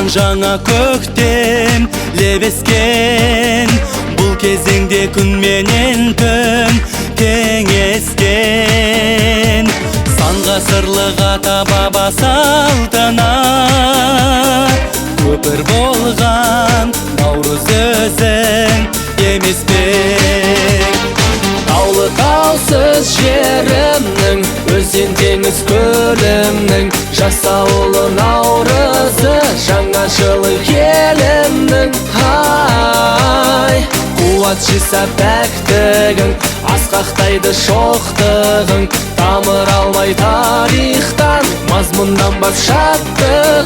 туған жаңа көктем лебескен, бұл кезеңде күн менен түн теңескен. Сан ғасырлық ата баба салтына көпір болған Наурыз өзің емес пе? Таулы таусыз жерімнің, өзен теңіз көлімнің, жасаулы наурызы жаңа жылы елімнің. Ай, қуат жиса пәктігің, асқақтайды шоқтығың, тамыр алмай тарихтан, мазмұнданбас шаттық.